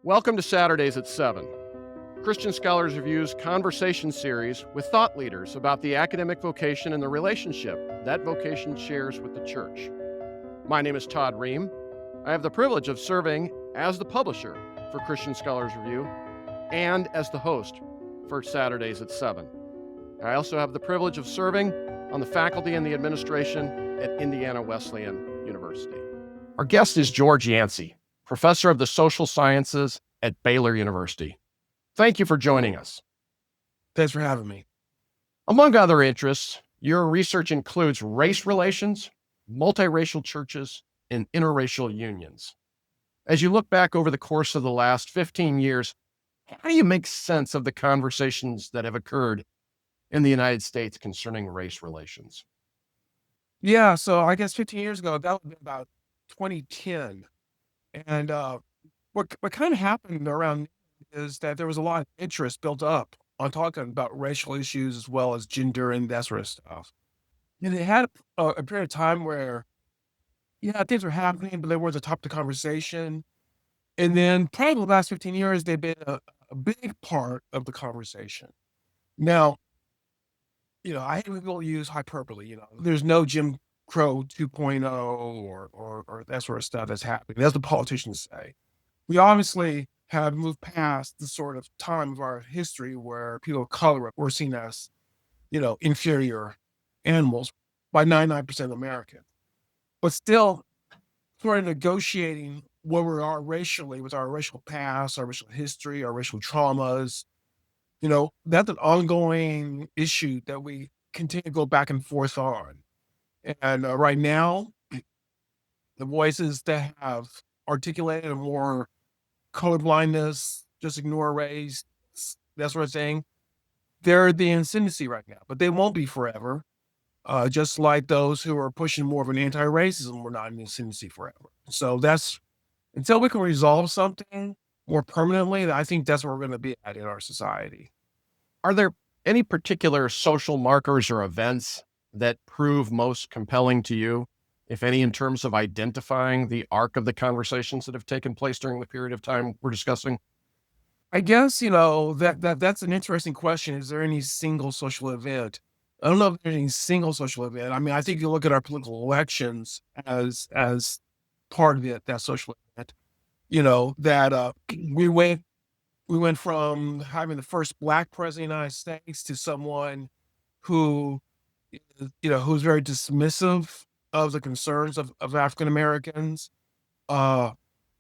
Welcome to Saturdays at 7, Christian Scholars Review's conversation series with thought leaders about the academic vocation and the relationship that vocation shares with the church. My name is Todd Ream. I have the privilege of serving as the publisher for Christian Scholars Review and as the host for Saturdays at 7. I also have the privilege of serving on the faculty and the administration at Indiana Wesleyan University. Our guest is George Yancey, professor of the social sciences at Baylor University. Thank you for joining us. Thanks for having me. Among other interests, your research includes race relations, multiracial churches, and interracial unions. As you look back over the course of the last 15 years, how do you make sense of the conversations that have occurred in the United States concerning race relations? Yeah, so I guess 15 years ago, that would be about 2010. And what kind of happened around is that there was a lot of interest built up on talking about racial issues as well as gender and that sort of stuff. And it had a period of time where, yeah, things were happening, but they weren't the top of the conversation. And then probably the last 15 years, they've been a big part of the conversation. Now, I hate when people use hyperbole. There's no Jim Crow 2.0 or that sort of stuff that's happening. That's what politicians say. We obviously have moved past the sort of time of our history where people of color were seen as, inferior animals by 99% of Americans. But still, sort of negotiating where we are racially with our racial past, our racial history, our racial traumas, that's an ongoing issue that we continue to go back and forth on. And right now, the voices that have articulated a more colorblindness, just ignore race, that sort of thing, they're the ascendancy right now, but they won't be forever. Just like those who are pushing more of an anti-racism were not in the ascendancy forever. So that's until we can resolve something more permanently, I think that's where we're going to be at in our society. Are there any particular social markers or events that prove most compelling to you, if any, in terms of identifying the arc of the conversations that have taken place during the period of time we're discussing? I guess, that's an interesting question. Is there any single social event? I don't know if there's any single social event. I mean, I think you look at our political elections as part of it, that social event, that we went from having the first Black president of the United States to someone who, who's very dismissive of the concerns of African Americans. And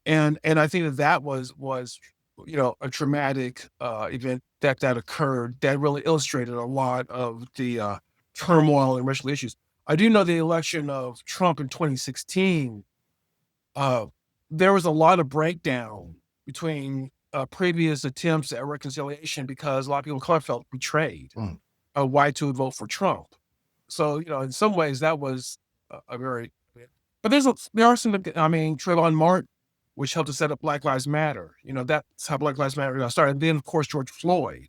I think that was a traumatic event that occurred that really illustrated a lot of the turmoil and racial issues. I do know the election of Trump in 2016, there was a lot of breakdown between previous attempts at reconciliation because a lot of people of color felt betrayed. Whites who would vote for Trump. So, in some ways that was a very, but there are some, Trayvon Martin, which helped to set up Black Lives Matter. That's how Black Lives Matter got started. And then, of course, George Floyd,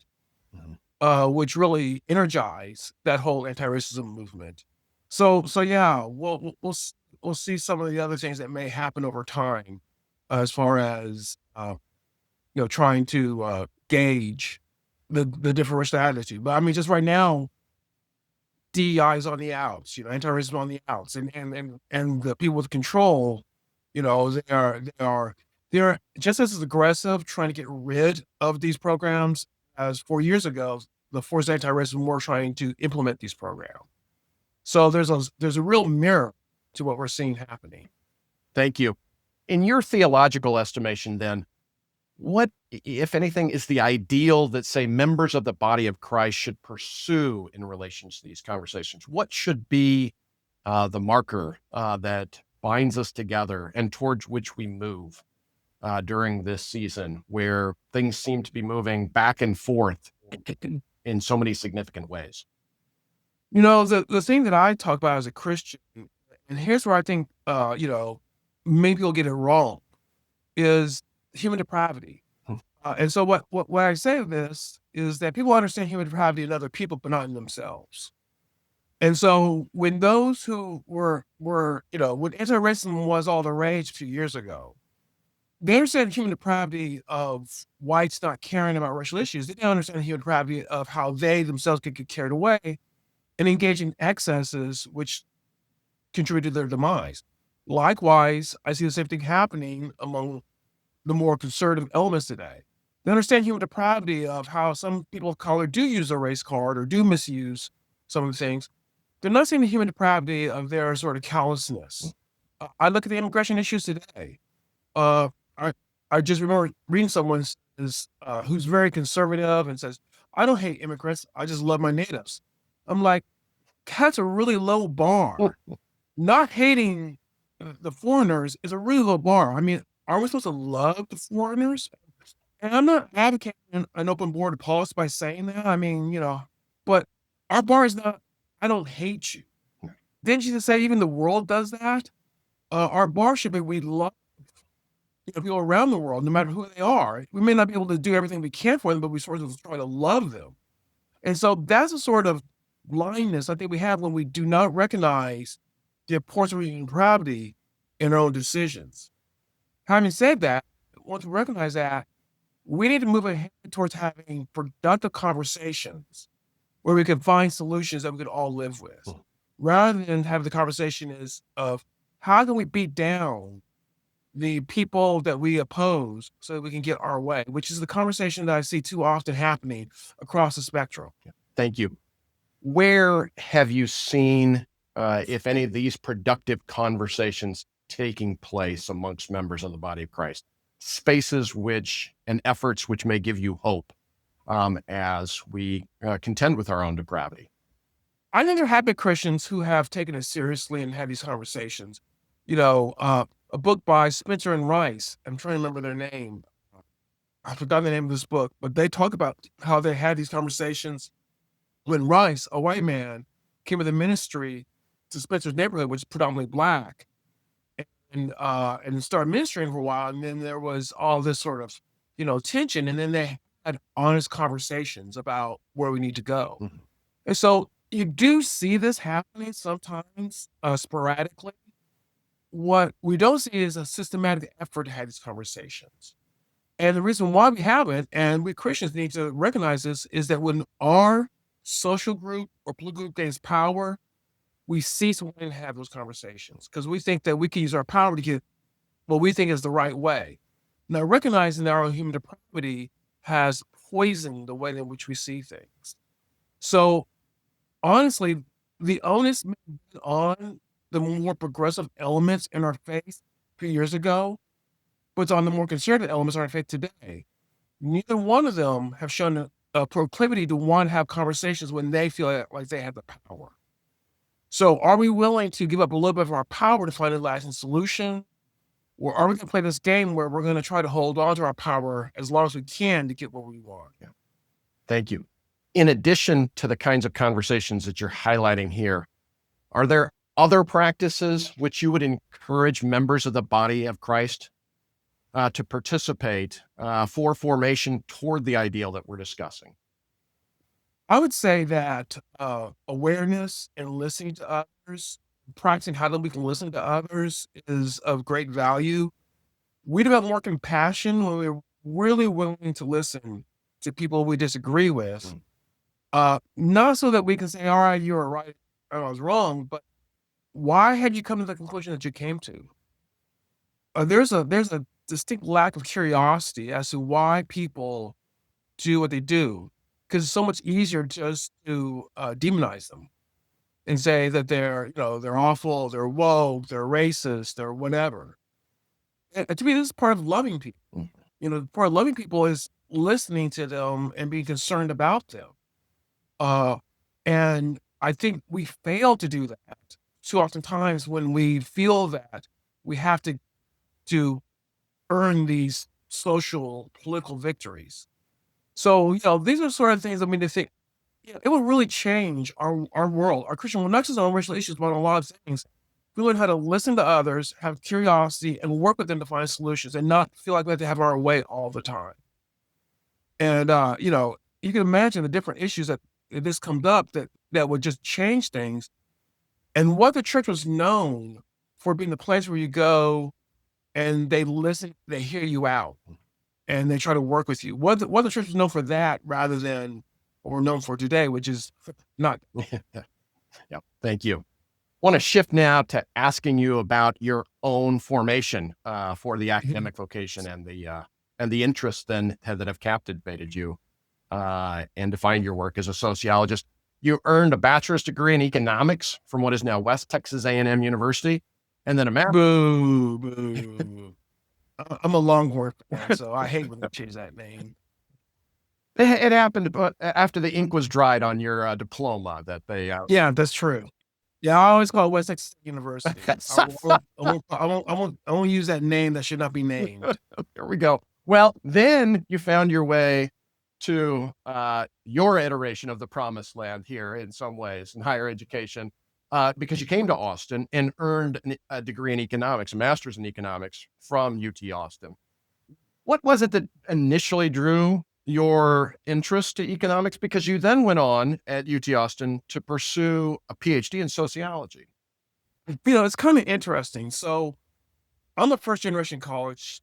which really energized that whole anti-racism movement. So yeah, we'll see some of the other things that may happen over time, as far as trying to gauge the different racial attitude. But just right now, DEI is on the outs, anti-racism on the outs, and the people with control, they're just as aggressive trying to get rid of these programs as 4 years ago. The forced anti-racism were trying to implement these programs. So there's a real mirror to what we're seeing happening. Thank you. In your theological estimation, then, what, if anything, is the ideal that, say, members of the body of Christ should pursue in relation to these conversations? What should be the marker that binds us together and towards which we move during this season, where things seem to be moving back and forth in so many significant ways? The thing that I talk about as a Christian, and here's where I think, many people get it wrong, is human depravity. And so what I say of this is that people understand human depravity in other people, but not in themselves. And so when those who were when anti-racism was all the rage a few years ago, they understand human depravity of whites not caring about racial issues. They don't understand the human depravity of how they themselves could get carried away and engage in excesses which contribute to their demise. Likewise, I see the same thing happening among the more conservative elements today. They understand human depravity of how some people of color do use their race card or do misuse some of the things. They're not seeing the human depravity of their sort of callousness. I look at the immigration issues today. Uh, I I just remember reading someone who's very conservative and says, "I don't hate immigrants. I just love my natives." I'm like, that's a really low bar. Not hating the foreigners is a really low bar. I mean, are we supposed to love the foreigners? And I'm not advocating an open border policy by saying that. I mean, but our bar is not, I don't hate you. Didn't you just say even the world does that? Our bar should be we love people around the world, no matter who they are. We may not be able to do everything we can for them, but we sort of try to love them. And so that's a sort of blindness I think we have when we do not recognize the importance of human depravity in our own decisions. Having said that, once we recognize that, we need to move ahead towards having productive conversations where we can find solutions that we could all live with, rather than have the conversation of how can we beat down the people that we oppose so that we can get our way, which is the conversation that I see too often happening across the spectrum. Thank you. Where have you seen, if any, of these productive conversations taking place amongst members of the body of Christ? Spaces and efforts which may give you hope as we contend with our own depravity. I think there have been Christians who have taken it seriously and had these conversations. A book by Spencer and Rice, I'm trying to remember their name. I forgot the name of this book, but they talk about how they had these conversations when Rice, a white man, came with a ministry to Spencer's neighborhood, which is predominantly Black, and started ministering for a while. And then there was all this sort of, tension. And then they had honest conversations about where we need to go. Mm-hmm. And so you do see this happening sometimes, sporadically. What we don't see is a systematic effort to have these conversations. And the reason why we haven't, and we Christians need to recognize this, is that when our social group or political group gains power, we cease wanting to have those conversations because we think that we can use our power to get what we think is the right way. Now, recognizing that our own human depravity has poisoned the way in which we see things. So, honestly, the onus may be on the more progressive elements in our faith a few years ago, but it's on the more conservative elements in our faith today. Neither one of them have shown a proclivity to want to have conversations when they feel like they have the power. So are we willing to give up a little bit of our power to find a lasting solution? Or are we going to play this game where we're going to try to hold on to our power as long as we can to get what we want? Yeah. Thank you. In addition to the kinds of conversations that you're highlighting here, are there other practices which you would encourage members of the body of Christ to participate for formation toward the ideal that we're discussing? I would say that awareness and listening to others, practicing how we can listen to others is of great value. We develop more compassion when we're really willing to listen to people we disagree with. Not so that we can say, all right, you were right, I was wrong, but why had you come to the conclusion that you came to? There's a distinct lack of curiosity as to why people do what they do, because it's so much easier just to demonize them and say that they're awful, they're woke, they're racist, they're whatever. And to me, this is part of loving people. Part of loving people is listening to them and being concerned about them. And I think we fail to do that too oftentimes when we feel that we have to earn these social political victories. So, these are sort of things I mean to think, it would really change our world, our Christian world, not just on racial issues, but on a lot of things. We learn how to listen to others, have curiosity, and work with them to find solutions and not feel like we have to have our way all the time. And, you can imagine the different issues that if this comes up that would just change things. And what the church was known for being the place where you go and they listen, they hear you out, and they try to work with you. What the church is known for that rather than what we're known for today, which is not. Yep. Thank you. Want to shift now to asking you about your own formation for the academic vocation and the interests then that have captivated you and defined your work as a sociologist. You earned a bachelor's degree in economics from what is now West Texas A&M University, and then a master's. Boo, boo. I'm a Longhorn fan, so I hate when they change that name. It happened, but after the ink was dried on your diploma, that they. Yeah, that's true. Yeah, I always call it West Texas University. I won't use that name that should not be named. There we go. Well, then you found your way to your iteration of the promised land here in some ways in higher education because you came to Austin and earned a degree in economics, a master's in economics from UT Austin. What was it that initially drew your interest to economics? Because you then went on at UT Austin to pursue a PhD in sociology. It's kind of interesting. So I'm a first generation college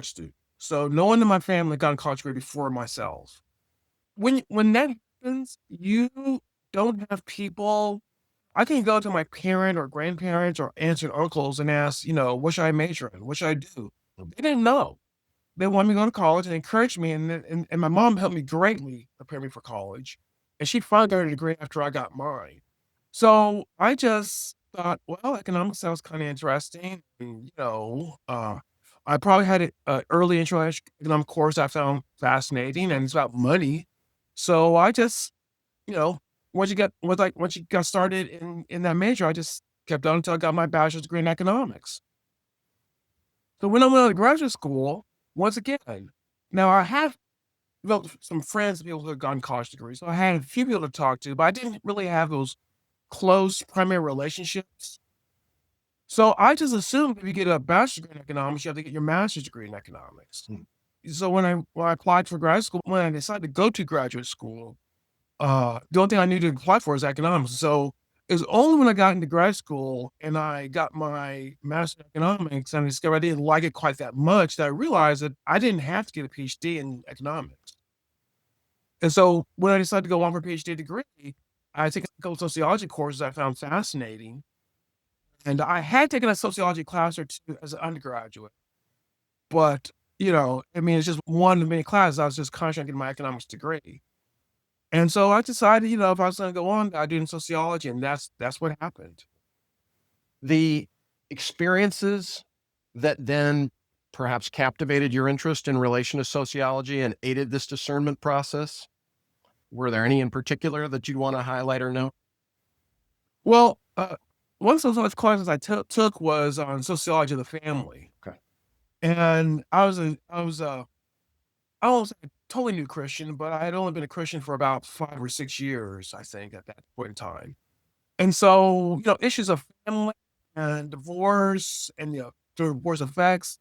student. So no one in my family got a college degree before myself. When that happens, you don't have people. I can go to my parent or grandparents or aunts and uncles and ask, what should I major in? What should I do? They didn't know. They wanted me to go to college and encouraged me, and my mom helped me greatly prepare me for college. And she finally got her degree after I got mine. So I just thought, well, economics sounds kind of interesting. And, I probably had an early intro economic course I found fascinating, and it's about money. So I just, once you got started in that major, I just kept on until I got my bachelor's degree in economics. So when I went to graduate school, once again, now I have developed some friends, people who have gotten college degrees. So I had a few people to talk to, but I didn't really have those close primary relationships. So I just assumed if you get a bachelor's degree in economics, you have to get your master's degree in economics. So when I applied for graduate school, when I decided to go to graduate school, the only thing I needed to apply for is economics. So it was only when I got into grad school and I got my master's in economics and I discovered I didn't like it quite that much that I realized that I didn't have to get a PhD in economics. And so when I decided to go on for a PhD degree, I took a couple of sociology courses I found fascinating. And I had taken a sociology class or two as an undergraduate. But, it's just one of many classes. I was just concentrating on my economics degree. And so I decided, if I was going to go on, I'd do in sociology, and that's what happened. The experiences that then perhaps captivated your interest in relation to sociology and aided this discernment process, were there any in particular that you'd want to highlight or note? Well, one of those classes I took was on sociology of the family. Okay. And I was a totally new Christian, but I had only been a Christian for about 5 or 6 years, I think, at that point in time. And so, issues of family and divorce and, divorce effects,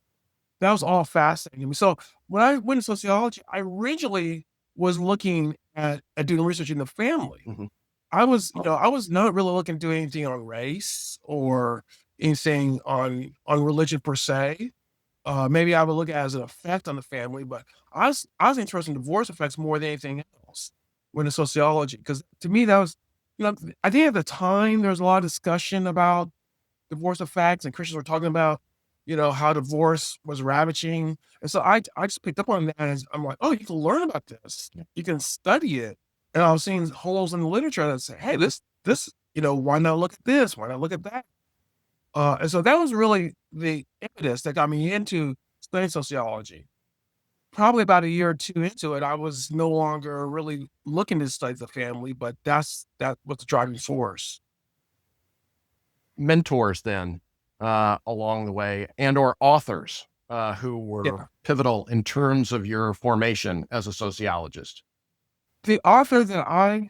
that was all fascinating to me. So when I went to sociology, I originally was looking at doing research in the family. Mm-hmm. I was not really looking to do anything on race or anything on religion per se. Maybe I would look at it as an effect on the family, but I was interested in divorce effects more than anything else when in sociology, because to me that was, I think at the time there was a lot of discussion about divorce effects, and Christians were talking about, how divorce was ravaging, and so I just picked up on that, and I'm like, oh, you can learn about this, you can study it, and I was seeing holes in the literature that say, hey, this, why not look at this? Why not look at that? And so that was really the impetus that got me into studying sociology. Probably about a year or two into it, I was no longer really looking to study the family, but that was the driving force. Mentors then along the way and or authors who were pivotal in terms of your formation as a sociologist? The author that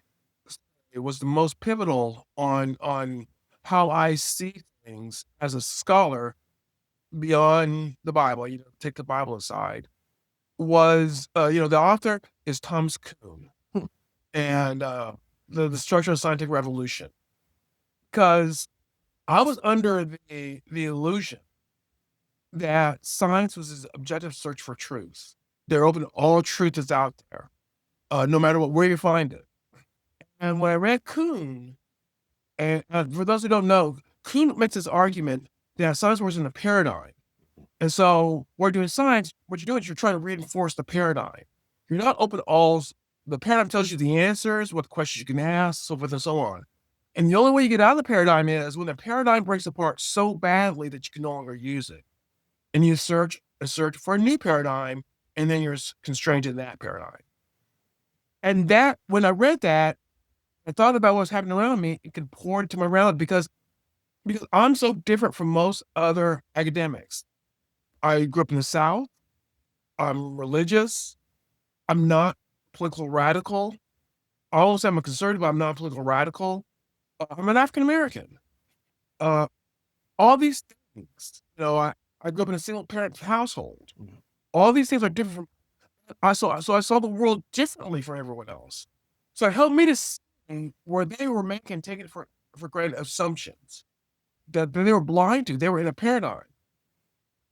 it was the most pivotal on how I see things as a scholar beyond the Bible, take the Bible aside, was, the author is Thomas Kuhn and the Structure of Scientific Revolution. Because I was under the illusion that science was this objective search for truth. They're open to all truth that's out there, no matter where you find it. And when I read Kuhn, and for those who don't know, Kuhn makes this argument that science works in a paradigm. And so when you're doing science, what you're doing is you're trying to reinforce the paradigm. You're not open to all. The paradigm tells you the answers, what questions you can ask, so forth and so on. And the only way you get out of the paradigm is when the paradigm breaks apart so badly that you can no longer use it. And you search for a new paradigm, and then you're constrained to that paradigm. And that, when I read that, I thought about what was happening around me. It could pour into my reality because I'm so different from most other academics. I grew up in the South. I'm religious. I'm not political radical. I always say I'm a conservative, but I'm not a political radical. I'm an African American. Uh, all these things, I grew up in a single parent household. All these things are different from I saw the world differently from everyone else. So it helped me to see where they were taking for granted assumptions that they were blind to. They were in a paradigm.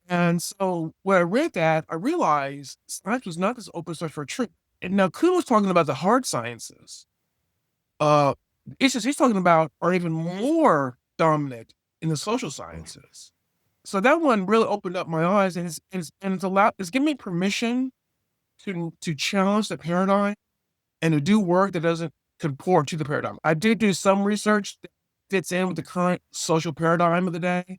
And so when I read that, I realized science was not this open source for truth. And now Kuhn was talking about the hard sciences. Issues he's talking about are even more dominant in the social sciences. So that one really opened up my eyes, and it's given me permission to challenge the paradigm and to do work that doesn't comport to the paradigm. I did do some research that fits in with the current social paradigm of the day,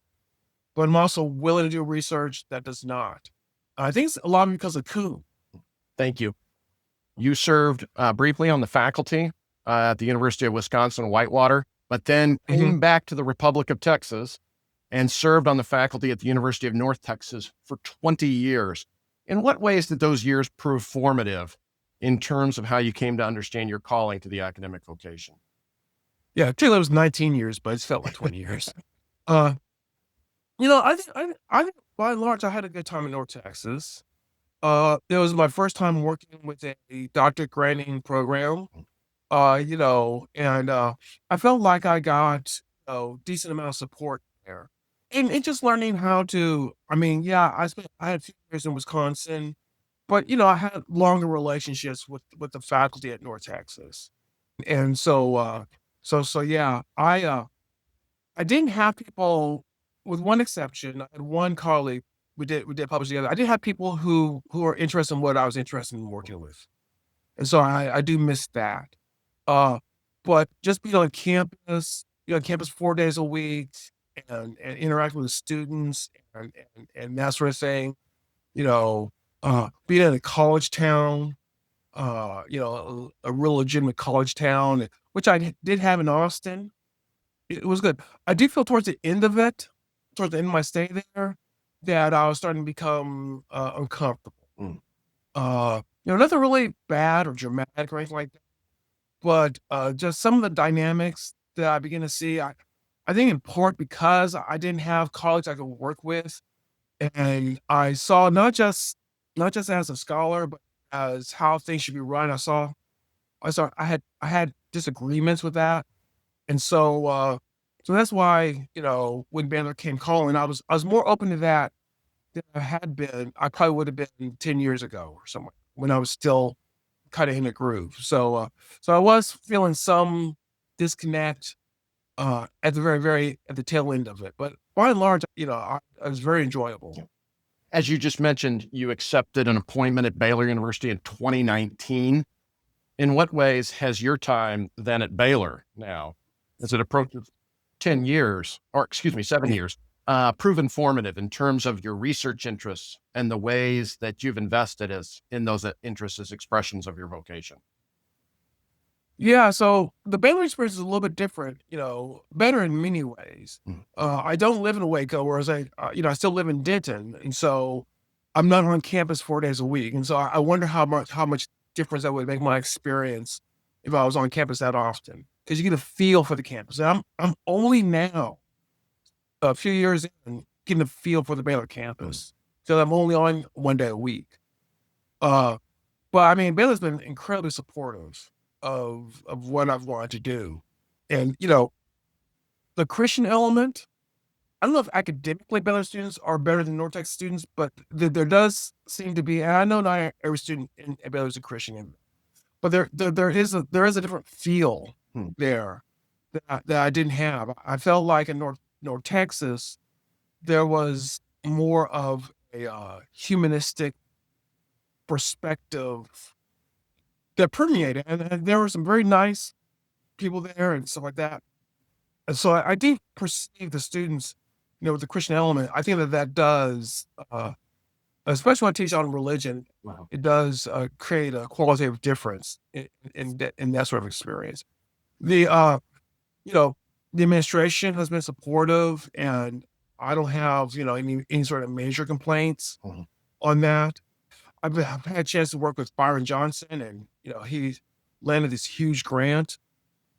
but I'm also willing to do research that does not. I think it's a lot because of Kuhn. Thank you. You served briefly on the faculty at the University of Wisconsin-Whitewater, but then came back to the Republic of Texas and served on the faculty at the University of North Texas for 20 years. In what ways did those years prove formative in terms of how you came to understand your calling to the academic vocation? Yeah, actually, it was 19 years, but it's felt like 20 years. I think by and large, I had a good time in North Texas. It was my first time working with a doctorate granting program, and I felt like I got a decent amount of support there. And just learning how to, I had a few years in Wisconsin, but, I had longer relationships with the faculty at North Texas. And yeah, I didn't have people, with one exception. I had one colleague. We did publish together. I did have people who are interested in what I was interested in working with, and so I do miss that. But just being on campus, 4 days a week, and interacting with students and that sort of thing. Being in a college town, a real legitimate college town, which I did have in Austin. It was good. I did feel towards the end of it, towards the end of my stay there, that I was starting to become uncomfortable. Nothing really bad or dramatic or anything like that, but just some of the dynamics that I begin to see. I think in part because I didn't have colleagues I could work with, and I saw not just as a scholar, but as how things should be run. I had disagreements with that. And so that's why, when Baylor came calling, I was more open to that than I probably would have been 10 years ago or somewhere when I was still kind of in a groove. So I was feeling some disconnect at the at the tail end of it. But by and large, it was very enjoyable. As you just mentioned, you accepted an appointment at Baylor University in 2019. In what ways has your time then at Baylor now, as it approaches 7 years, proven formative in terms of your research interests and the ways that you've invested in those interests as expressions of your vocation? Yeah, so the Baylor experience is a little bit different, better in many ways. I don't live in Waco, whereas I still live in Denton, and so I'm not on campus 4 days a week, and so I wonder how much difference that would make my experience if I was on campus that often, because you get a feel for the campus. And I'm only now, a few years in, getting a feel for the Baylor campus, so I'm only on 1 day a week. But I mean, Baylor's been incredibly supportive of what I've wanted to do. And, the Christian element, I don't know if academically Baylor students are better than North Texas students, but there does seem to be, and I know not every student at Baylor is a Christian, but there is a different feel there that I didn't have. I felt like in North Texas there was more of a humanistic perspective that permeated, and there were some very nice people there and stuff like that. And so I do perceive the students, with the Christian element. I think that does, especially when I teach on religion, Wow. it does create a qualitative difference in that sort of experience. The you know the administration has been supportive, and I don't have any sort of major complaints Mhm. on that. I've had a chance to work with Byron Johnson, and he landed this huge grant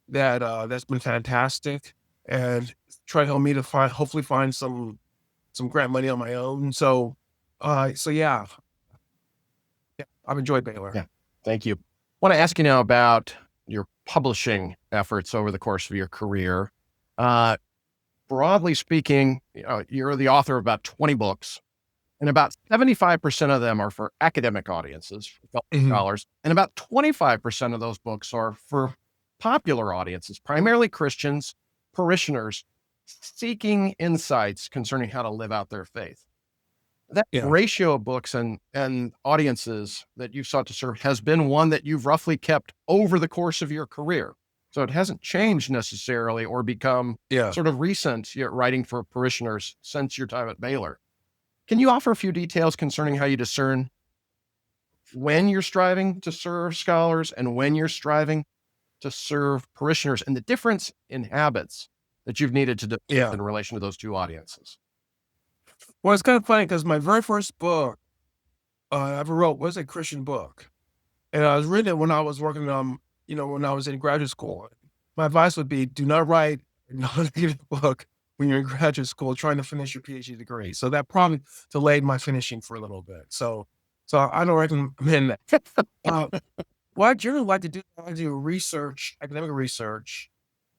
that's been fantastic, and try to help me to hopefully find some grant money on my own. So yeah, I've enjoyed Baylor. Yeah. Thank you. Want to ask you now about your publishing efforts over the course of your career. Uh, Broadly speaking, you're the author of about 20 books, and about 75% of them are for academic audiences, for fellow Mhm. scholars, and about 25% of those books are for popular audiences, primarily Christians, parishioners, seeking insights concerning how to live out their faith. That Yeah, ratio of books and audiences that you've sought to serve has been one that you've roughly kept over the course of your career. So it hasn't changed necessarily or become yeah. sort of recent, yet writing for parishioners since your time at Baylor. Can you offer a few details concerning how you discern when you're striving to serve scholars and when you're striving to serve parishioners, and the difference in habits that you've needed to develop Yeah. in relation to those two audiences? Well, it's kind of funny because my very first book I ever wrote was a Christian book, and I was reading it when I was working when I was in graduate school. My advice would be: do not write a non-negative book when you're in graduate school trying to finish your PhD degree. So that probably delayed my finishing for a little bit. So I don't recommend that. Uh, what I generally like to do, I do research, academic research,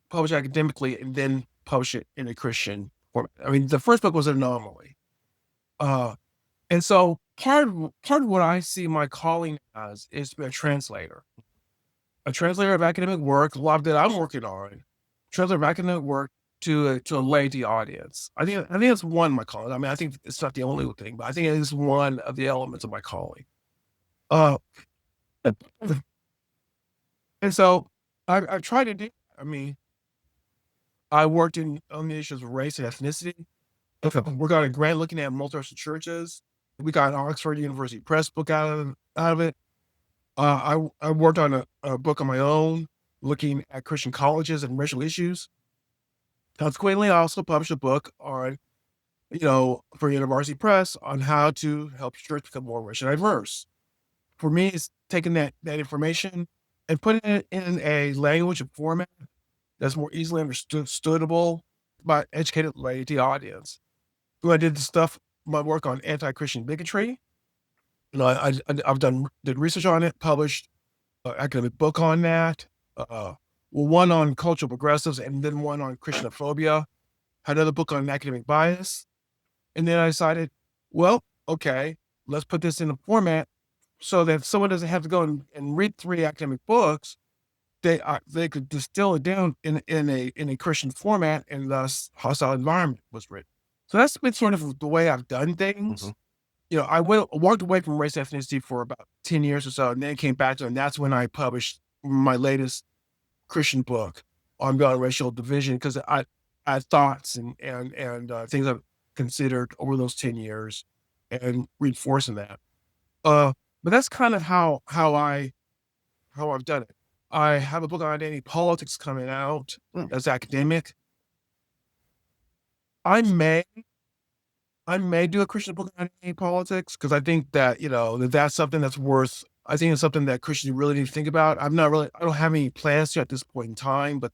publish academically, and then publish it in a Christian format. I mean, the first book was an anomaly. Uh, and so part of what I see my calling as is to be a translator of academic work, a lot that I'm working on, translator of academic work to a laity audience. I think it's one of my calling. I mean, I think it's not the only thing, but I think it is one of the elements of my calling. Uh, and so I tried to do. I mean, I worked on the issues of race and ethnicity. We got a grant looking at multiracial churches. We got an Oxford University Press book out of it. I worked on a book on my own looking at Christian colleges and racial issues. Consequently, I also published a book for University Press on how to help church become more racially diverse. For me, it's taking that information and putting it in a language and format that's more easily understandable by educated laity audience. When I did my work on anti-Christian bigotry, I've did research on it, published academic book on that. One on cultural progressives, and then one on Christianophobia. Had another book on academic bias, and then I decided, well, okay, let's put this in a format so that someone doesn't have to go and read 3 academic books. They could distill it down in a Christian format, and thus hostile environment was written. So that's been sort of the way I've done things. Mhm. I walked away from race ethnicity for about 10 years or so, and then came back to it, and that's when I published my latest Christian book on gun racial division, because I had thoughts and things I've considered over those 10 years and reinforcing that. But that's kind of how I've done it. I have a book on identity politics coming out Mm. that's academic. I may I may do a Christian book on identity politics because I think that, that's something that's worth. I think it's something that Christians really need to think about. I don't have any plans to at this point in time, but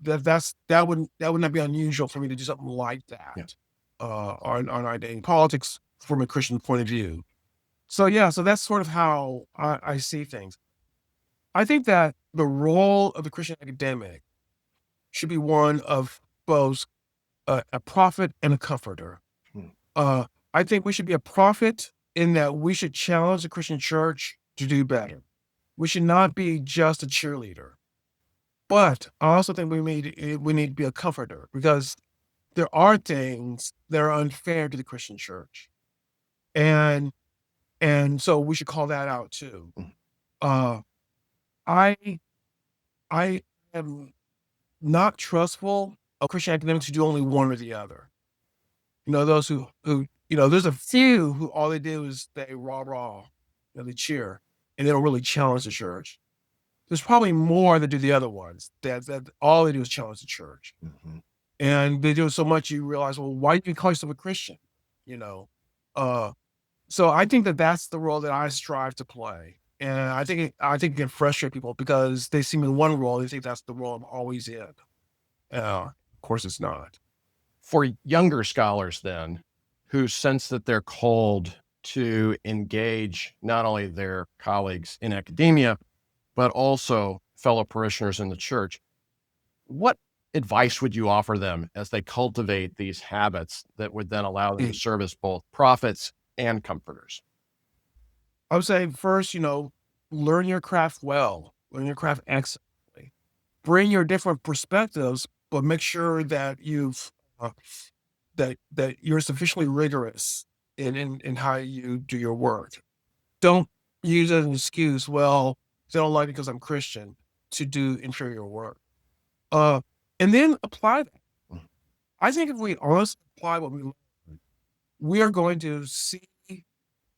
that would not be unusual for me to do something like Yeah. that, on identity politics from a Christian point of view. So yeah, so that's sort of how I see things. I think that the role of the Christian academic should be one of both. a prophet and a comforter. Hmm. I think we should be a prophet in that we should challenge the Christian church to do better. We should not be just a cheerleader. But I also think we need to be a comforter, because there are things that are unfair to the Christian church, and so we should call that out too. Mm. Uh, I I am not trustful of Christian academics who do only one or the other. Those who there's a few who all they do is they rah rah, they cheer, and they don't really challenge the church. There's probably more that do the other ones that all they do is challenge the church. Mm-hmm. And they do it so much you realize, well, why do you call yourself a Christian? You know, uh, so I think that that's the role that I strive to play, and I think it can frustrate people because they see me in one role, they think that's the role I'm always in. Of course, it's not. For younger scholars, then, who sense that they're called to engage not only their colleagues in academia, but also fellow parishioners in the church, what advice would you offer them as they cultivate these habits that would then allow them to Mm. serve as both prophets and comforters? I would say first, learn your craft well, learn your craft excellently. Bring your different perspectives, but make sure that that you're sufficiently rigorous in how you do your work. Don't use it as an excuse. Well, they don't like it because I'm Christian to do inferior work. Uh, and then apply that. Mm. I think if we honestly apply what we learn, we are going to see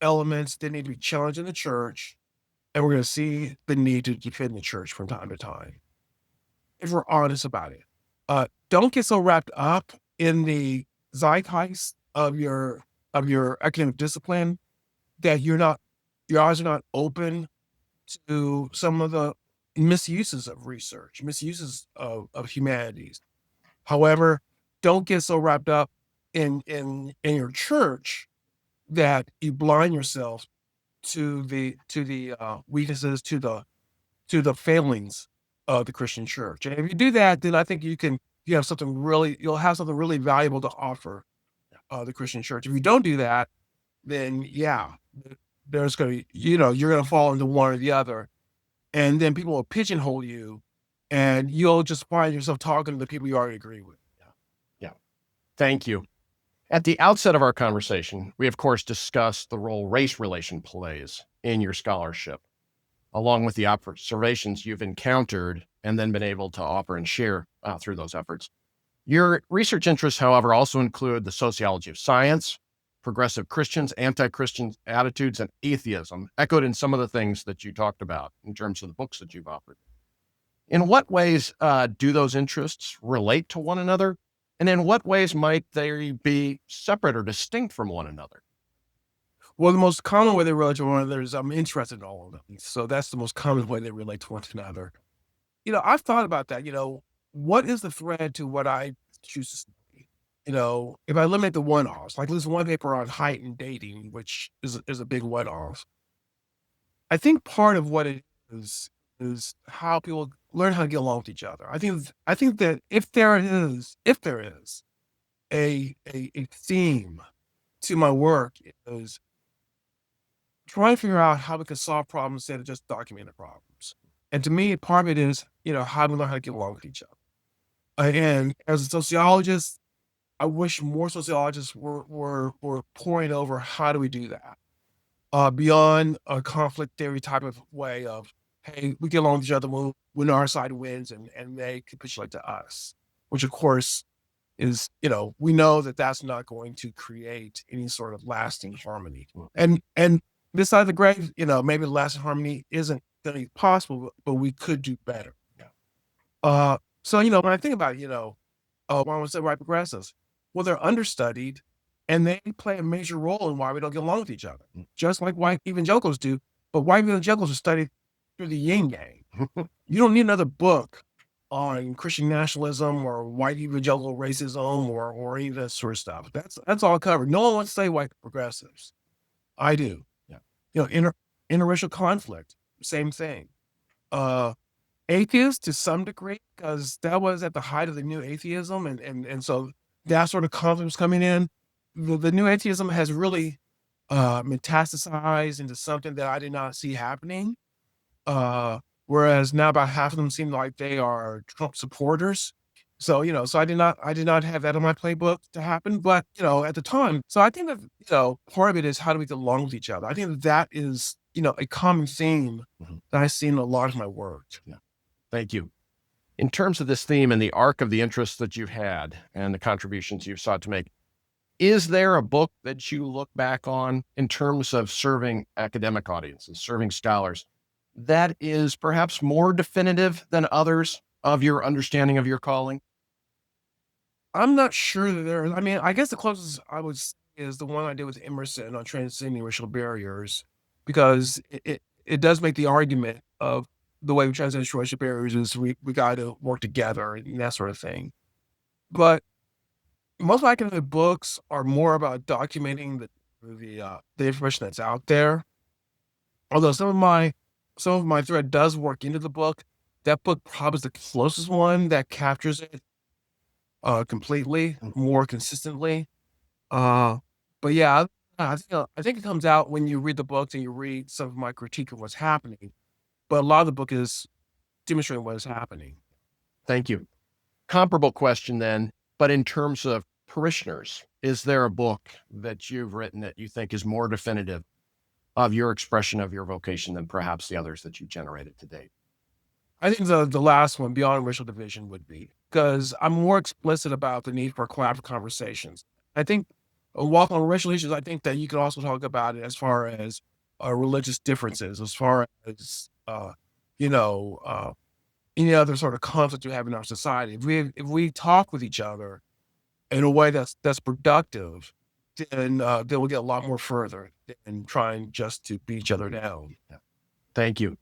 elements that need to be challenged in the church, and we're going to see the need to defend the church from time to time. If we're honest about it, don't get so wrapped up in the zeitgeist of your academic discipline that your eyes are not open to some of the misuses of research, misuses of humanities. However, don't get so wrapped up in your church that you blind yourself to the weaknesses, to the failings of the Christian church. And if you do that, then I think you'll have something really valuable to offer the Christian church. If you don't do that, then yeah, there's gonna be, you're gonna fall into one or the other, and then people will pigeonhole you, and you'll just find yourself talking to the people you already agree with. Yeah. Thank you. At the outset of our conversation, we of course discussed the role race relation plays in your scholarship, along with the observations you've encountered and then been able to offer and share through those efforts. Your research interests, however, also include the sociology of science, progressive Christians, anti-Christian attitudes, and atheism, echoed in some of the things that you talked about in terms of the books that you've offered. In what ways do those interests relate to one another? And in what ways might they be separate or distinct from one another? Well, the most common way they relate to one another is I'm interested in all of them. So that's the most common way they relate to one another. I've thought about that. What is the thread to what I choose to study? If I eliminate the one-offs, like there's one paper on height and dating, which is a big one-off. I think part of what it is how people learn how to get along with each other. I think that if there is a theme to my work, is trying to figure out how we can solve problems instead of just documenting problems. And to me, part of it is, how do we learn how to get along with each other? And as a sociologist, I wish more sociologists were poring over how do we do that beyond a conflict theory type of way of, hey, we get along with each other when our side wins and they capitulate to us, which of course is, we know that that's not going to create any sort of lasting harmony. And this side of the grave, maybe the lasting harmony isn't going to be possible, but we could do better. Yeah. So, when I think about, why I would say white progressives, well, they're understudied and they play a major role in why we don't get along with each other, just like white evangelicals do. But white evangelicals are studied through the yin yang. You don't need another book on Christian nationalism or white evangelical racism or any of that sort of stuff. That's all covered. No one wants to say white progressives. I do. Yeah. Interracial conflict, same thing. Atheists to some degree, because that was at the height of the new atheism, and so that sort of confidence coming in, the new atheism has really metastasized into something that I did not see happening. Uh, Whereas now about half of them seem like they are Trump supporters. So, so I did not have that on my playbook to happen, but, at the time. So I think that, part of it is how do we get along with each other? I think that that is, a common theme that I see in a lot of my work. Yeah. Thank you. In terms of this theme and the arc of the interests that you've had and the contributions you've sought to make, is there a book that you look back on in terms of serving academic audiences, serving scholars, that is perhaps more definitive than others of your understanding of your calling? I'm not sure that I mean, I guess the closest I would say is the one I did with Emerson on transcending racial barriers, because it does make the argument of the way we transcend racial barriers is we got to work together and that sort of thing. But most academic books are more about documenting the information that's out there. Although some of my thread does work into the book, that book probably is the closest one that captures it completely, more consistently. Uh, but yeah, I think it comes out when you read the books and you read some of my critique of what's happening. But a lot of the book is demonstrating what is happening. Thank you. Comparable question then, but in terms of parishioners, is there a book that you've written that you think is more definitive of your expression of your vocation than perhaps the others that you've generated to date? I think the last one, Beyond Racial Division, would be because I'm more explicit about the need for collaborative conversations. I think walk on racial issues. I think that you could also talk about it as far as religious differences, as far as you know any other sort of conflict we have in our society. If we talk with each other in a way that's productive, then we'll get a lot more further than trying just to beat each other down. Thank you.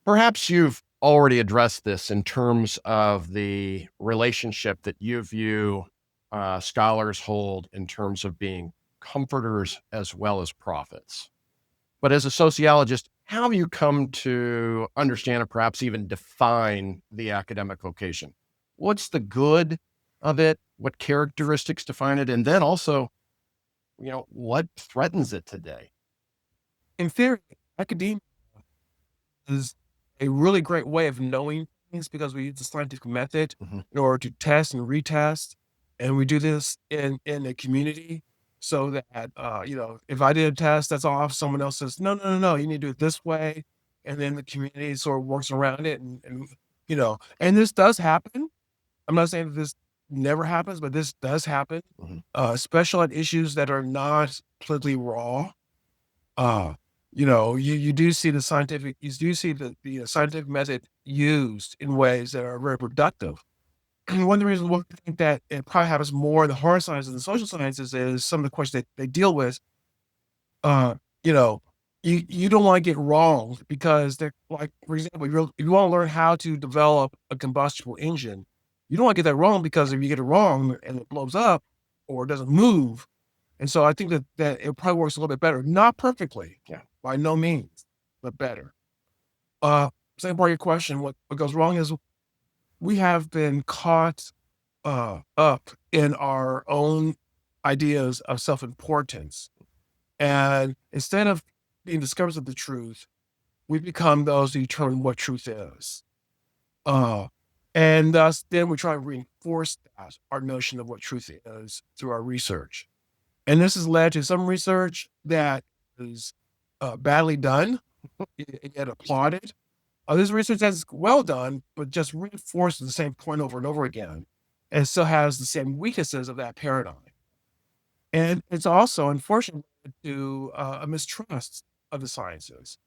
Perhaps you've already addressed this in terms of the relationship that you view scholars hold in terms of being comforters as well as prophets. But as a sociologist, how have you come to understand and perhaps even define the academic vocation? What's the good of it? What characteristics define it? And then also, what threatens it today? In theory, academia is a really great way of knowing things because we use the scientific method in order to test and retest. And we do this in a community so that, if I did a test that's off, someone else says, no, no, no, no, you need to do it this way. And then the community sort of works around it. And this does happen. I'm not saying that this never happens, but this does happen, especially on issues that are not politically raw. Uh, you do see the scientific method used in ways that are very productive. And one of the reasons why I think that it probably happens more in the hard sciences and social sciences is some of the questions that they deal with, uh, you know, you don't want to get wrong because they're like, for example, if you want to learn how to develop a combustible engine, you don't want to get that wrong because if you get it wrong and it blows up or it doesn't move, and so I think that it probably works a little bit better. Not perfectly, Yeah. by no means, but better. Second part of your question, what goes wrong is we have been caught up in our own ideas of self-importance. And instead of being discoverers of the truth, we become those who determine what truth is. Uh, and thus, then we try to reinforce that, our notion of what truth is through our research. And this has led to some research that is badly done, yet applauded. This research that's well done, but just reinforces the same point over and over again, and still has the same weaknesses of that paradigm. And it's also, unfortunately, led to a mistrust of the sciences.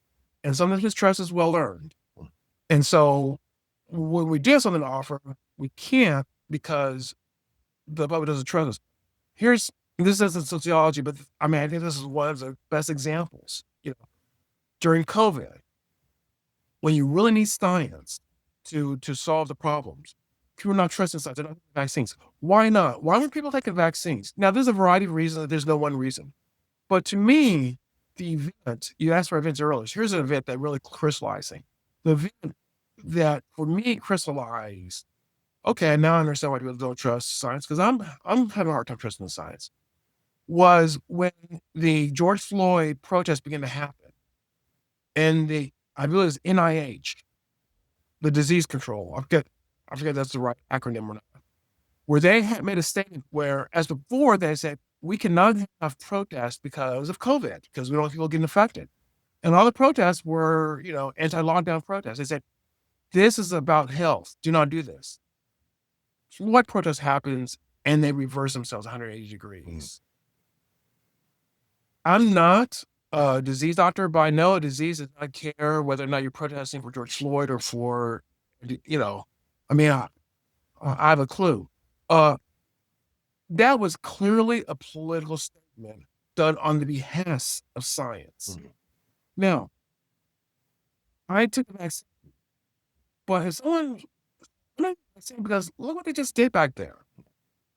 And some of this mistrust is well earned. And so when we do have something to offer, we can't because the public doesn't trust us. This isn't sociology, but I mean, I think this is one of the best examples. During COVID, when you really need science to solve the problems, people are not trusting science. They're not taking vaccines. Why not? Why aren't people taking vaccines? Now, there's a variety of reasons. There's no one reason. But to me, the event, you asked for events earlier. Here's an event that really crystallizing. The event that for me crystallized okay, now I understand why people don't trust science, because I'm having a hard time trusting the science, was when the George Floyd protests began to happen, and I believe it's NIH, the disease control. I forget that's the right acronym or not. Where they had made a statement where, as before, they said we cannot have protests because of COVID, because we don't want people getting affected. And all the protests were, anti-lockdown protests. They said, this is about health. Do not do this. What protest happens and they reverse themselves 180 degrees. I'm not a disease doctor, but I know a disease does not care whether or not you're protesting for George Floyd or for, I have a clue. That was clearly a political statement done on the behest of science. Now, I took the vaccine, but if someone, I'm not saying, because look what they just did back there.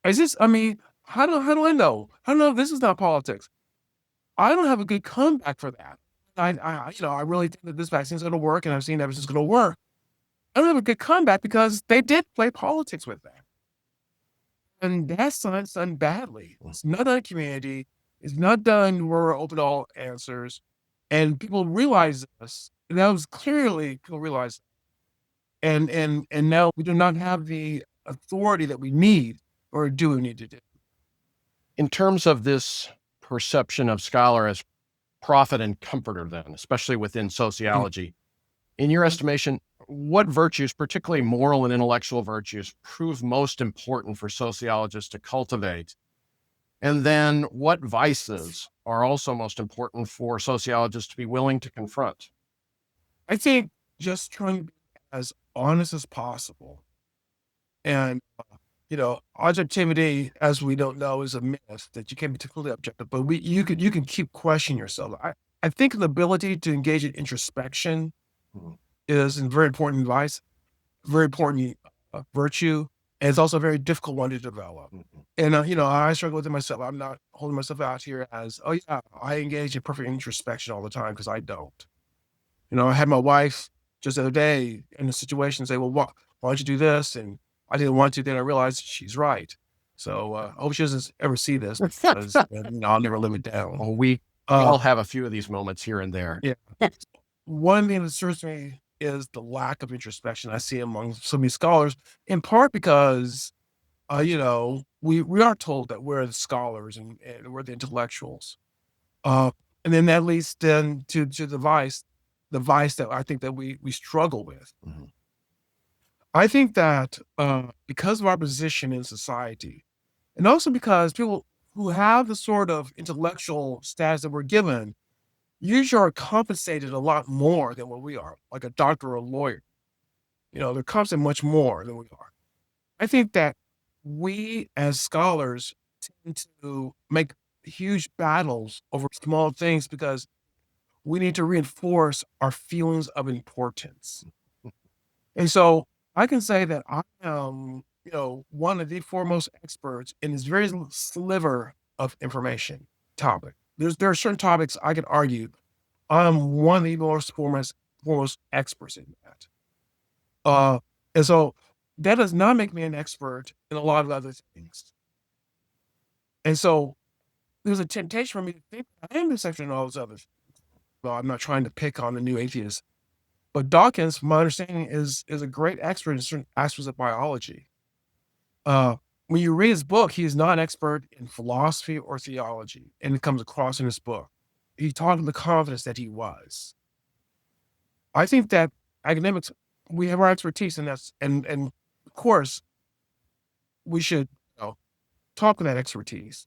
Is this, how do I know? How do I know this is not politics? I don't have a good comeback for that. I really think that this vaccine is going to work, and I've seen evidence it's going to work. I don't have a good comeback because they did play politics with that. And that's done badly. It's not done in community. It's not done where we're open to all answers. And people realize this. And that was clearly people realize. And now we do not have the authority that we need, or do we need to do. In terms of this perception of scholar as prophet and comforter, then, especially within sociology, in your estimation, what virtues, particularly moral and intellectual virtues, prove most important for sociologists to cultivate? And then what vices are also most important for sociologists to be willing to confront? I think just trying to be as honest as possible. And, objectivity, as we don't know, is a myth that you can't be totally objective, but you can keep questioning yourself. I think the ability to engage in introspection is a very important advice, very important virtue, and it's also a very difficult one to develop. And, I struggle with it myself. I'm not holding myself out here as, oh yeah, I engage in perfect introspection all the time, because I don't. I had my wife just the other day in a situation say, well, why don't you do this? And I didn't want to. Then I realized she's right. So I hope she doesn't ever see this, because I'll never live it down. Well, we all have a few of these moments here and there. Yeah. One thing that disturbs me is the lack of introspection I see among so many scholars, in part because, we are told that we're the scholars, and we're the intellectuals. And then that leads then to the vice that I think that we struggle with. I think that because of our position in society, and also because people who have the sort of intellectual status that we're given usually are compensated a lot more than what we are, like a doctor or a lawyer. They're compensated much more than we are. I think that we as scholars tend to make huge battles over small things because we need to reinforce our feelings of importance. And so I can say that I am, one of the foremost experts in this very sliver of information topic. There are certain topics I could argue I'm one of the foremost experts in that. And so that does not make me an expert in a lot of other things. And so there's a temptation for me to think I am this expert in all those others. Well, I'm not trying to pick on the new atheists, but Dawkins, from my understanding, is a great expert in certain aspects of biology. When you read his book, he is not an expert in philosophy or theology, and it comes across in his book. He talked with the confidence that he was. I think that academics, we have our expertise in that, and of course, we should talk with that expertise.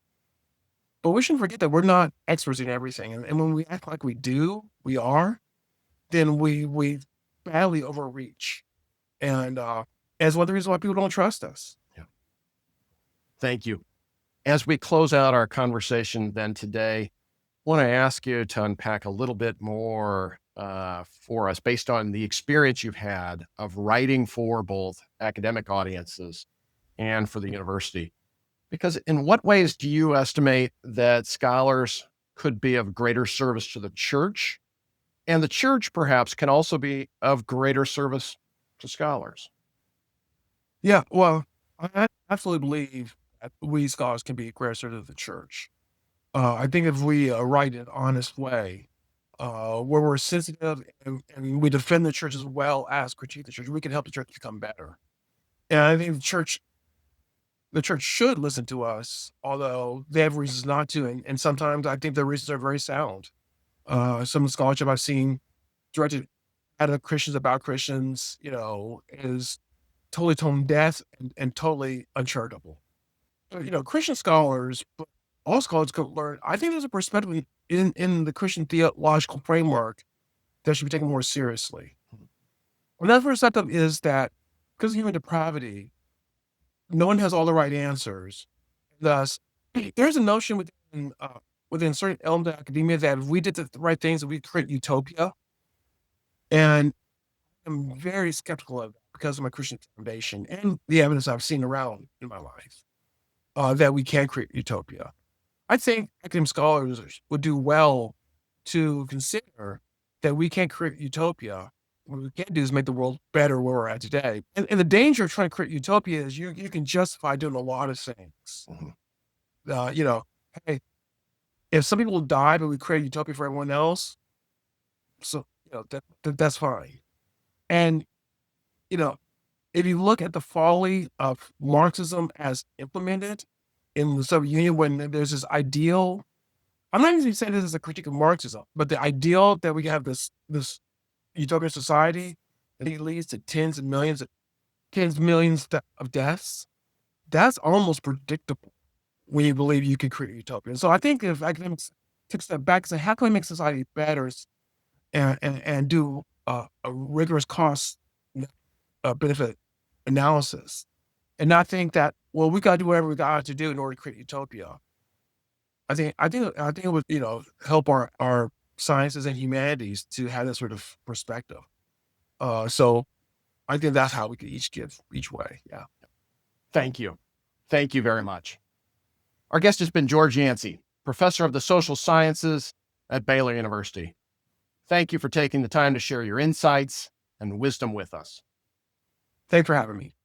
But we shouldn't forget that we're not experts in everything, and when we act like we are, then we badly overreach, and that's one of the reasons why people don't trust us. Yeah. Thank you. As we close out our conversation then today, I want to ask you to unpack a little bit more for us based on the experience you've had of writing for both academic audiences and for the university. Because in what ways do you estimate that scholars could be of greater service to the church, and the church perhaps can also be of greater service to scholars? Yeah, well, I absolutely believe that we scholars can be aggressors of the church. I think if we write in an honest way, where we're sensitive and we defend the church as well as critique the church, we can help the church become better. And I think the church should listen to us, although they have reasons not to, and sometimes I think their reasons are very sound. Some of the scholarship I've seen directed at Christians about Christians, is totally tone deaf and totally uncharitable. Christian scholars, but all scholars could learn. I think there's a perspective in the Christian theological framework that should be taken more seriously. And that perspective is that because of human depravity, no one has all the right answers. Thus, there's a notion within certain elements of academia that if we did the right things, that we create utopia. And I'm very skeptical of that because of my Christian foundation and the evidence I've seen around in my life, that we can create utopia. I think academic scholars would do well to consider that we can't create utopia. What we can do is make the world better where we're at today. And the danger of trying to create utopia is you can justify doing a lot of things. Mhm. Uh, you know, hey, if some people die, but we create utopia for everyone else, so that's fine. And you know, if you look at the folly of Marxism as implemented in the Soviet Union, when there's this ideal, I'm not even saying this is a critique of Marxism, but the ideal that we have this utopian society that leads to tens of millions of deaths, that's almost predictable when you believe you can create utopia. And so I think if academics took a step back and say, how can we make society better and do a rigorous cost benefit analysis and not think that, well, we got to do whatever we got to do in order to create utopia. I think it would, help our sciences and humanities to have that sort of perspective. So I think that's how we could each give each way. Yeah. Thank you. Thank you very much. Our guest has been George Yancey, professor of the social sciences at Baylor University. Thank you for taking the time to share your insights and wisdom with us. Thanks for having me.